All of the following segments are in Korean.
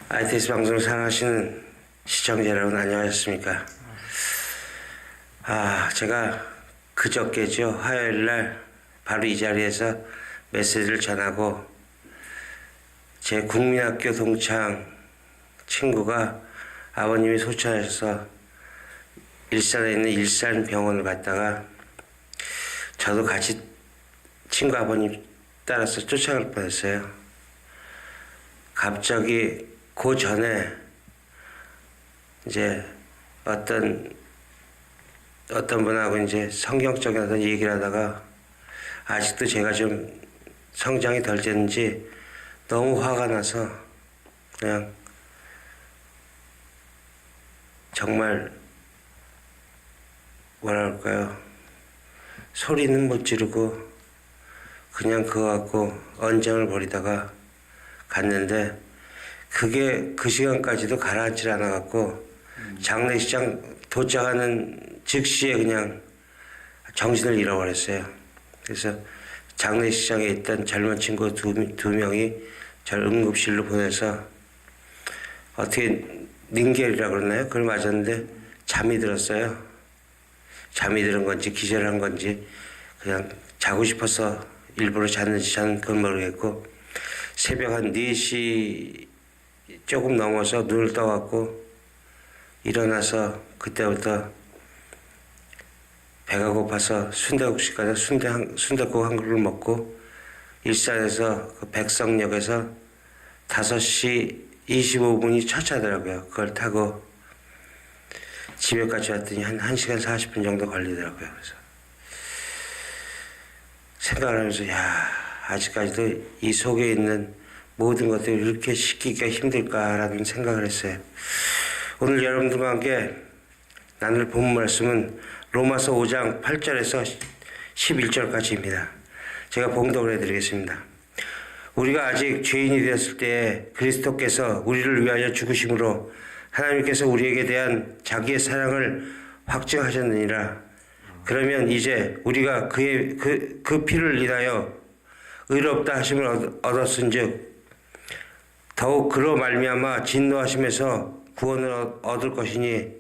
ITS 방송을 사랑하시는 시청자 여러분 안녕하셨습니까? 제가 그저께죠. 화요일날 바로 이 자리에서 메시지를 전하고 제 국민학교 동창 친구가 아버님이 소천하셔서 일산에 있는 일산병원을 갔다가 저도 같이 친구 아버님 따라서 쫓아갈 뻔했어요. 갑자기 그 전에 이제 어떤 분하고 이제 성경적인 어떤 얘기를 하다가 아직도 제가 좀 성장이 덜 됐는지 너무 화가 나서 그냥 정말 뭐라 그럴까요? 소리는 못 지르고 그냥 그거 갖고 언쟁을 벌이다가 갔는데 그게 그 시간까지도 가라앉질 않아갖고 장례식장 도착하는 즉시에 그냥 정신을 잃어버렸어요. 그래서 장례식장에 있던 젊은 친구 두 명이 저를 응급실로 보내서 어떻게 링겔이라고 그러나요? 그걸 맞았는데 잠이 들었어요. 잠이 들은 건지 기절한 건지 그냥 자고 싶어서 일부러 잤는지 저는 그건 모르겠고 새벽 한 4시 조금 넘어서 눈을 떠갖고 일어나서 그때부터 배가 고파서 순대국집 가서 순대국 한 그릇 먹고 일산에서 그 백성역에서 5시 25분이 첫 차더라고요. 그걸 타고 집에까지 왔더니 한 1시간 40분 정도 걸리더라고요. 그래서 생각을 하면서 아직까지도 이 속에 있는 모든 것들이 이렇게 시키기가 힘들까라는 생각을 했어요. 오늘 여러분들과 함께 나눌 본 말씀은 로마서 5장 8절에서 11절까지입니다. 제가 봉독을 해드리겠습니다. 우리가 아직 죄인이 되었을 때에 그리스도께서 우리를 위하여 죽으심으로 하나님께서 우리에게 대한 자기의 사랑을 확증하셨느니라. 그러면 이제 우리가 그 피를 인하여 의롭다 하심을 얻었은즉 더욱 그로 말미암아 진노하심에서 구원을 얻을 것이니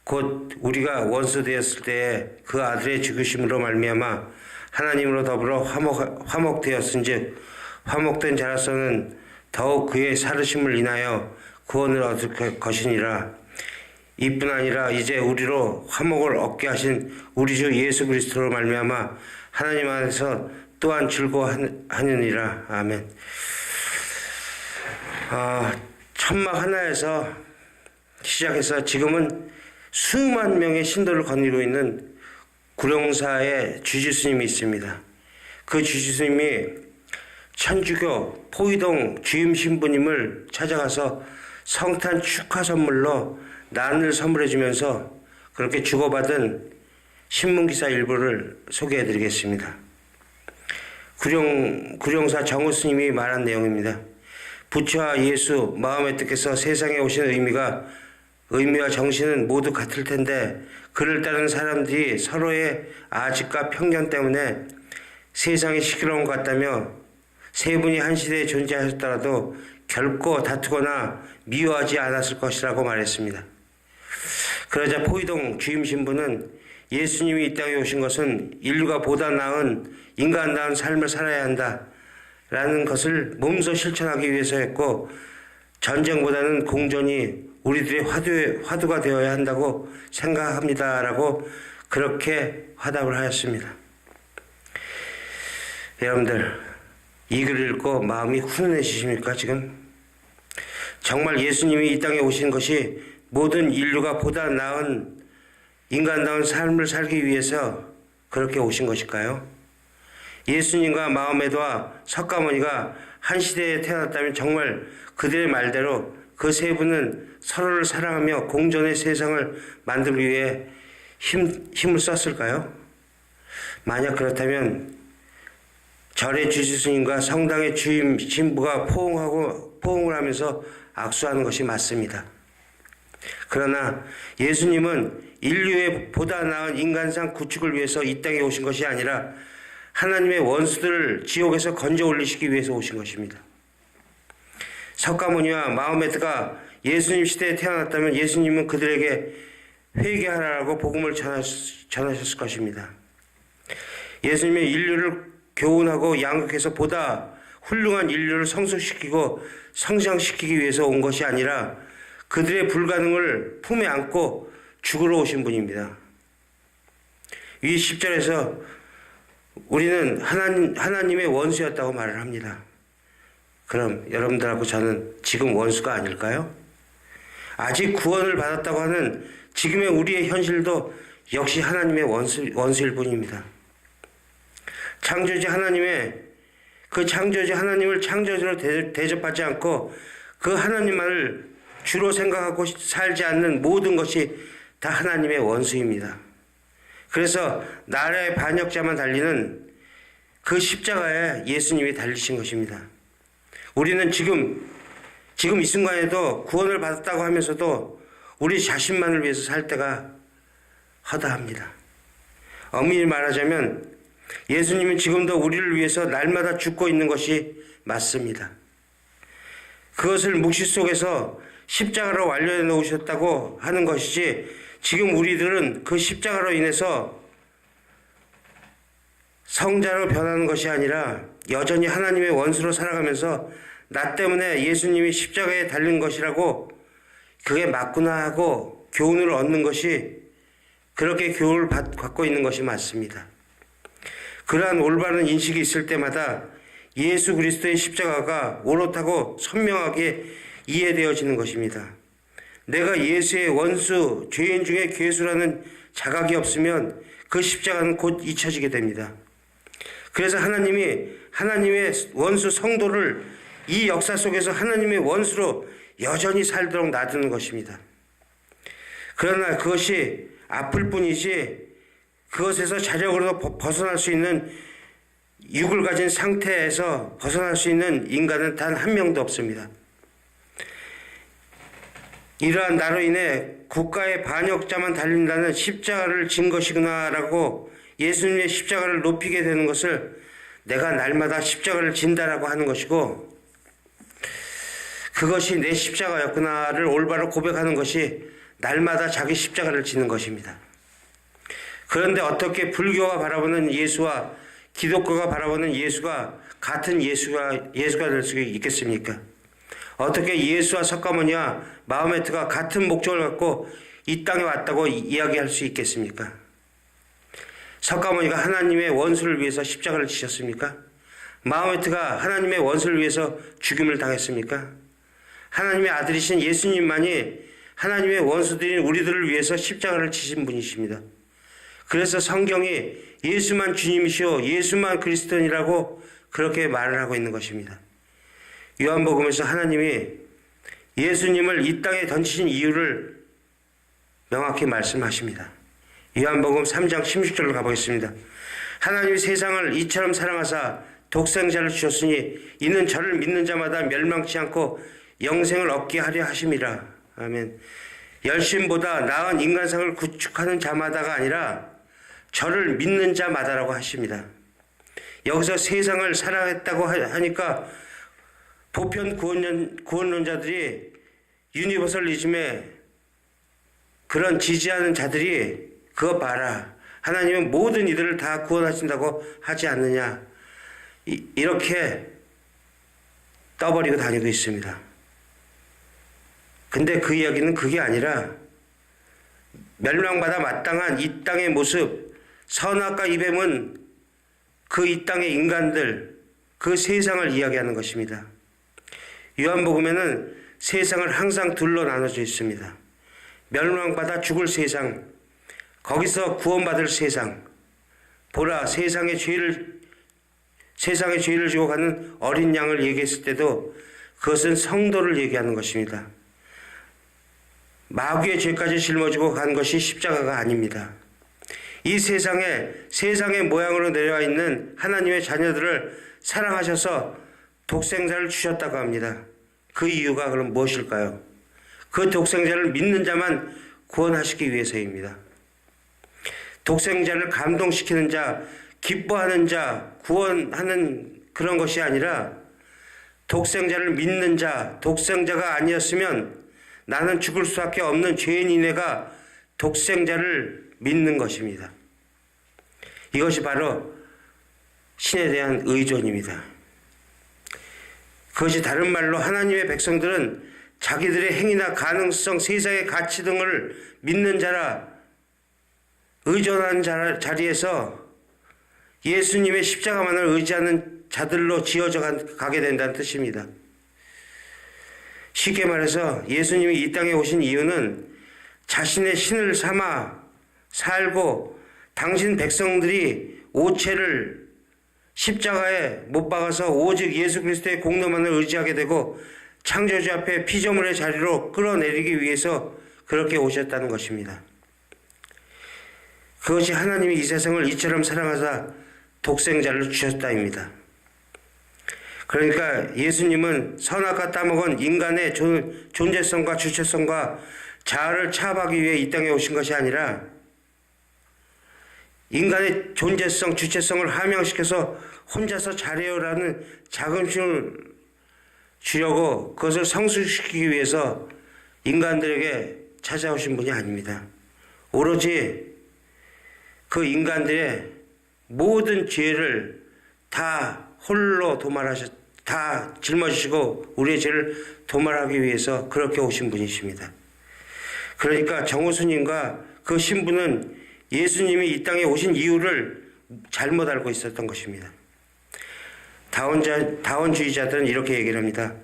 곧 우리가 원수 되었을 때에 그 아들의 죽으심으로 말미암아 하나님으로 더불어 화목되었은즉 화목된 자로서는 더욱 그의 살으심을 인하여 구원을 얻을 것이니라. 이뿐 아니라 이제 우리로 화목을 얻게 하신 우리 주 예수 그리스도로 말미암아 하나님 안에서 또한 즐거워하느니라. 아멘. 천막 하나에서 시작해서 지금은 수만 명의 신도를 거느리고 있는 구룡사의 주지스님이 있습니다. 그 주지스님이 천주교 포이동 주임 신부님을 찾아가서 성탄 축하 선물로 난을 선물해 주면서 그렇게 주고받은 신문기사 일부를 소개해 드리겠습니다. 구룡사 정우스님이 말한 내용입니다. 부처와 예수 마음의 뜻께서 세상에 오신 의미와 정신은 모두 같을 텐데 그를 따르는 사람들이 서로의 아집과 편견 때문에 세상이 시끄러운 것 같다며 세 분이 한 시대에 존재하셨더라도 결코 다투거나 미워하지 않았을 것이라고 말했습니다. 그러자 포이동 주임 신부는 예수님이 이 땅에 오신 것은 인류가 보다 나은 인간다운 삶을 살아야 한다 라는 것을 몸소 실천하기 위해서였고 전쟁보다는 공존이 우리들의 화두가 되어야 한다고 생각합니다 라고 그렇게 화답을 하였습니다. 여러분들 이 글을 읽고 마음이 훈훈해지십니까 지금? 정말 예수님이 이 땅에 오신 것이 모든 인류가 보다 나은 인간다운 삶을 살기 위해서 그렇게 오신 것일까요? 예수님과 마호메드와 석가모니가 한 시대에 태어났다면 정말 그들의 말대로 그 세 분은 서로를 사랑하며 공존의 세상을 만들기 위해 힘을 썼을까요? 만약 그렇다면 절의 주지스님과 성당의 주임 신부가 포옹을 하면서 악수하는 것이 맞습니다. 그러나 예수님은 인류의 보다 나은 인간상 구축을 위해서 이 땅에 오신 것이 아니라 하나님의 원수들을 지옥에서 건져 올리시기 위해서 오신 것입니다. 석가모니와 마호메트가 예수님 시대에 태어났다면 예수님은 그들에게 회개하라고 복음을 전하셨을 것입니다. 예수님의 인류를 교훈하고 양육해서 보다 훌륭한 인류를 성숙시키고 성장시키기 위해서 온 것이 아니라 그들의 불가능을 품에 안고 죽으러 오신 분입니다. 위 10절에서 우리는 하나님의 원수였다고 말을 합니다. 그럼 여러분들하고 저는 지금 원수가 아닐까요? 아직 구원을 받았다고 하는 지금의 우리의 현실도 역시 하나님의 원수일 뿐입니다. 창조주 하나님을 창조주로 대접하지 않고 그 하나님만을 주로 생각하고 살지 않는 모든 것이 다 하나님의 원수입니다. 그래서 나라의 반역자만 달리는 그 십자가에 예수님이 달리신 것입니다. 우리는 지금 이 순간에도 구원을 받았다고 하면서도 우리 자신만을 위해서 살 때가 허다합니다. 엄밀히 말하자면 예수님은 지금도 우리를 위해서 날마다 죽고 있는 것이 맞습니다. 그것을 묵시 속에서 십자가로 완료해 놓으셨다고 하는 것이지, 지금 우리들은 그 십자가로 인해서 성자로 변하는 것이 아니라 여전히 하나님의 원수로 살아가면서 나 때문에 예수님이 십자가에 달린 것이라고 그게 맞구나 하고 교훈을 얻는 것이, 그렇게 교훈을 받고 있는 것이 맞습니다. 그러한 올바른 인식이 있을 때마다 예수 그리스도의 십자가가 옳다고 선명하게 이해되어지는 것입니다. 내가 예수의 원수, 죄인 중에 괴수라는 자각이 없으면 그 십자가는 곧 잊혀지게 됩니다. 그래서 하나님의 원수 성도를 이 역사 속에서 하나님의 원수로 여전히 살도록 놔두는 것입니다. 그러나 그것이 아플 뿐이지 그것에서 자력으로 벗어날 수 있는, 육을 가진 상태에서 벗어날 수 있는 인간은 단 한 명도 없습니다. 이러한 나로 인해 국가의 반역자만 달린다는 십자가를 진 것이구나라고 예수님의 십자가를 높이게 되는 것을 내가 날마다 십자가를 진다라고 하는 것이고, 그것이 내 십자가였구나를 올바로 고백하는 것이 날마다 자기 십자가를 지는 것입니다. 그런데 어떻게 불교가 바라보는 예수와 기독교가 바라보는 예수가 같은 예수가 될 수 있겠습니까? 어떻게 예수와 석가모니와 마호메트가 같은 목적을 갖고 이 땅에 왔다고 이야기할 수 있겠습니까? 석가모니가 하나님의 원수를 위해서 십자가를 지셨습니까? 마호메트가 하나님의 원수를 위해서 죽임을 당했습니까? 하나님의 아들이신 예수님만이 하나님의 원수들인 우리들을 위해서 십자가를 지신 분이십니다. 그래서 성경이 예수만 주님이시오, 예수만 그리스도인이라고 그렇게 말을 하고 있는 것입니다. 요한복음에서 하나님이 예수님을 이 땅에 던지신 이유를 명확히 말씀하십니다. 요한복음 3장 16절로 가보겠습니다. 하나님이 세상을 이처럼 사랑하사 독생자를 주셨으니 이는 저를 믿는 자마다 멸망치 않고 영생을 얻게 하려 하심이라. 아멘. 열심보다 나은 인간상을 구축하는 자마다가 아니라 저를 믿는 자마다라고 하십니다. 여기서 세상을 사랑했다고 하니까 보편 구원론자들이, 유니버설리즘에 그런 지지하는 자들이 그거 봐라, 하나님은 모든 이들을 다 구원하신다고 하지 않느냐, 이렇게 떠버리고 다니고 있습니다. 근데 그 이야기는 그게 아니라 멸망받아 마땅한 이 땅의 모습, 선악과 이뱀은 그 이 땅의 인간들, 그 세상을 이야기하는 것입니다. 요한복음에는 세상을 항상 둘로 나눠져 있습니다. 멸망받아 죽을 세상, 거기서 구원받을 세상. 보라, 세상의 죄를 지고 가는 어린 양을 얘기했을 때도 그것은 성도를 얘기하는 것입니다. 마귀의 죄까지 짊어지고 간 것이 십자가가 아닙니다. 이 세상의 모양으로 내려와 있는 하나님의 자녀들을 사랑하셔서 독생자를 주셨다고 합니다. 그 이유가 그럼 무엇일까요? 그 독생자를 믿는 자만 구원하시기 위해서입니다. 독생자를 감동시키는 자, 기뻐하는 자, 구원하는 그런 것이 아니라 독생자를 믿는 자, 독생자가 아니었으면 나는 죽을 수밖에 없는 죄인이네가 독생자를 믿는 것입니다. 이것이 바로 신에 대한 의존입니다. 그것이 다른 말로 하나님의 백성들은 자기들의 행위나 가능성, 세상의 가치 등을 믿는 자라 의존하는 자리에서 예수님의 십자가만을 의지하는 자들로 지어져 가게 된다는 뜻입니다. 쉽게 말해서 예수님이 이 땅에 오신 이유는 자신의 신을 삼아 살고 당신 백성들이 오체를 십자가에 못 박아서 오직 예수 그리스도의 공로만을 의지하게 되고 창조주 앞에 피조물의 자리로 끌어내리기 위해서 그렇게 오셨다는 것입니다. 그것이 하나님이 이 세상을 이처럼 사랑하사 독생자를 주셨다입니다. 그러니까 예수님은 선악과 따먹은 인간의 존재성과 주체성과 자아를 차압하기 위해 이 땅에 오신 것이 아니라 인간의 존재성, 주체성을 함양시켜서 혼자서 잘해요라는 자긍심을 주려고 그것을 성숙시키기 위해서 인간들에게 찾아오신 분이 아닙니다. 오로지 그 인간들의 모든 죄를 다 홀로 다 짊어지시고 우리의 죄를 도말하기 위해서 그렇게 오신 분이십니다. 그러니까 정호수님과 그 신부는 예수님이 이 땅에 오신 이유를 잘못 알고 있었던 것입니다. 다원주의자들은 이렇게 얘기를 합니다.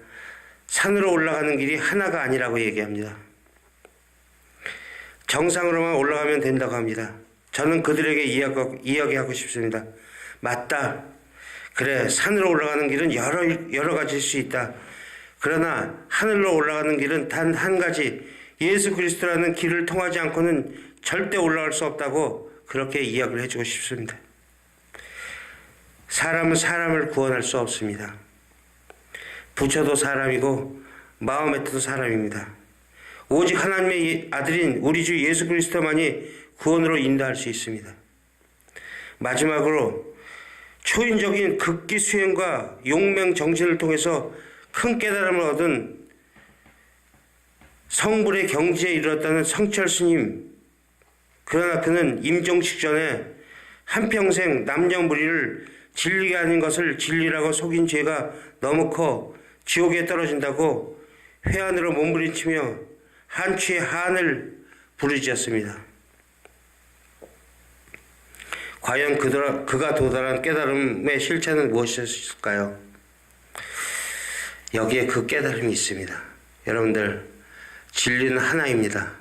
산으로 올라가는 길이 하나가 아니라고 얘기합니다. 정상으로만 올라가면 된다고 합니다. 저는 그들에게 이야기하고 싶습니다. 맞다. 그래, 산으로 올라가는 길은 여러 가지일 수 있다. 그러나 하늘로 올라가는 길은 단 한 가지, 예수 그리스도라는 길을 통하지 않고는 절대 올라갈 수 없다고 그렇게 이야기를 해주고 싶습니다. 사람은 사람을 구원할 수 없습니다. 부처도 사람이고 마호메트도 사람입니다. 오직 하나님의 아들인 우리 주 예수 그리스도만이 구원으로 인도할 수 있습니다. 마지막으로 초인적인 극기 수행과 용맹 정신을 통해서 큰 깨달음을 얻은 성불의 경지에 이르렀다는 성철 스님. 그러나 그는 임종식 전에 한평생 남녀무리를 진리가 아닌 것을 진리라고 속인 죄가 너무 커 지옥에 떨어진다고 회한으로 몸부림치며 한치의 한을 부르짖었습니다. 과연 그가 도달한 깨달음의 실체는 무엇이었을까요? 여기에 그 깨달음이 있습니다. 여러분들, 진리는 하나입니다.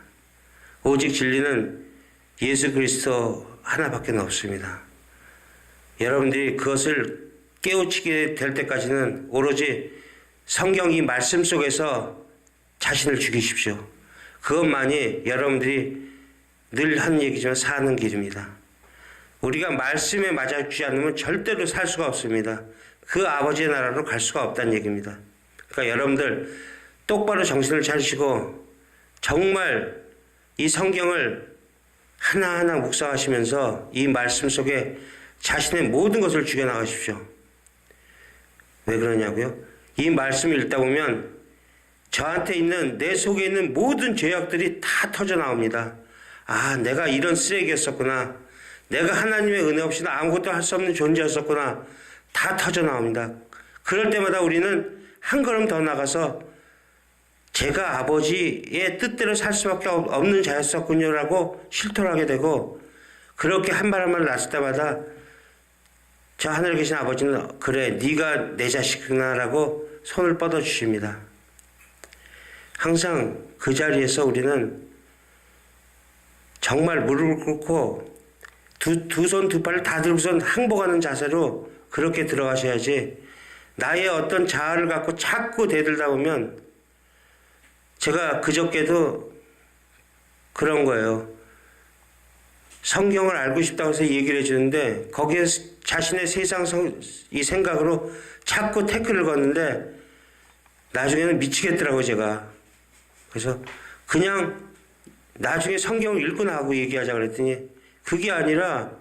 오직 진리는 예수 그리스도 하나밖에 없습니다. 여러분들이 그것을 깨우치게 될 때까지는 오로지 성경 이 말씀 속에서 자신을 죽이십시오. 그것만이 여러분들이 늘 하는 얘기지만 사는 길입니다. 우리가 말씀에 맞아주지 않으면 절대로 살 수가 없습니다. 그 아버지의 나라로 갈 수가 없다는 얘기입니다. 그러니까 여러분들 똑바로 정신을 차리시고 정말 이 성경을 하나하나 묵상하시면서 이 말씀 속에 자신의 모든 것을 죽여나가십시오. 왜 그러냐고요? 이 말씀을 읽다 보면 저한테 있는 내 속에 있는 모든 죄악들이 다 터져 나옵니다. 아, 내가 이런 쓰레기였었구나. 내가 하나님의 은혜 없이는 아무것도 할 수 없는 존재였었구나. 다 터져 나옵니다. 그럴 때마다 우리는 한 걸음 더 나가서 제가 아버지의 뜻대로 살 수밖에 없는 자였었군요라고 실토하게 되고, 그렇게 한 발 한 발 났을 때마다 저 하늘에 계신 아버지는 그래, 네가 내 자식이구나라고 손을 뻗어주십니다. 항상 그 자리에서 우리는 정말 무릎을 꿇고 두 손 두 팔을 다 들고선 항복하는 자세로 그렇게 들어가셔야지, 나의 어떤 자아를 갖고 자꾸 대들다 보면, 제가 그저께도 그런 거예요. 성경을 알고 싶다고 해서 얘기를 해주는데 거기에 자신의 세상 이 생각으로 자꾸 태클을 걷는데 나중에는 미치겠더라고요, 제가. 그래서 그냥 나중에 성경을 읽고 나하고 얘기하자 그랬더니 그게 아니라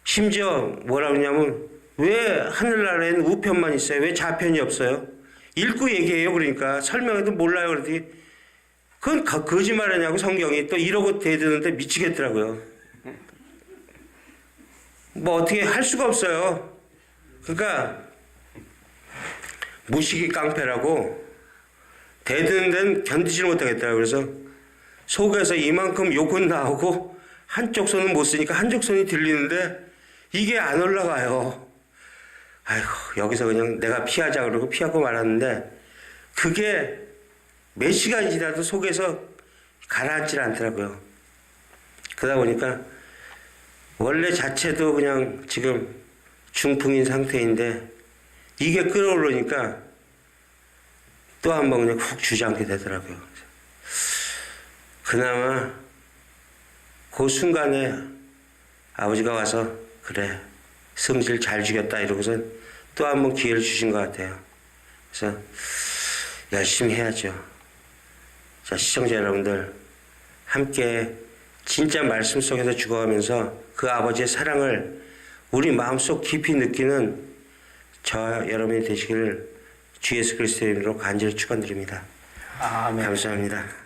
심지어 뭐라 그러냐면 왜 하늘나라에는 우편만 있어요? 왜 좌편이 없어요? 읽고 얘기해요. 그러니까 설명해도 몰라요. 그러더니 그건 거짓말하냐고 성경이 또 이러고 대드는데 미치겠더라고요. 뭐 어떻게 할 수가 없어요. 그러니까 무식이 깡패라고 대드는 데는 견디질 못하겠더라고요. 그래서 속에서 이만큼 욕은 나오고 한쪽 손은 못 쓰니까 한쪽 손이 들리는데 이게 안 올라가요. 아이고, 여기서 그냥 내가 피하자 그러고 피하고 말았는데 그게 몇 시간이 지나도 속에서 가라앉질 않더라고요. 그러다 보니까 원래 자체도 그냥 지금 중풍인 상태인데 이게 끌어오르니까 또 한 번 그냥 훅 주저앉게 되더라고요. 그나마 그 순간에 아버지가 와서 그래 성질 잘 죽였다 이러고서 또 한 번 기회를 주신 것 같아요. 그래서 열심히 해야죠. 자, 시청자 여러분들 함께 진짜 말씀 속에서 죽어가면서 그 아버지의 사랑을 우리 마음속 깊이 느끼는 저 여러분이 되시기를 주 예수 그리스도의 이름으로 간절히 축원드립니다. 아멘. 감사합니다.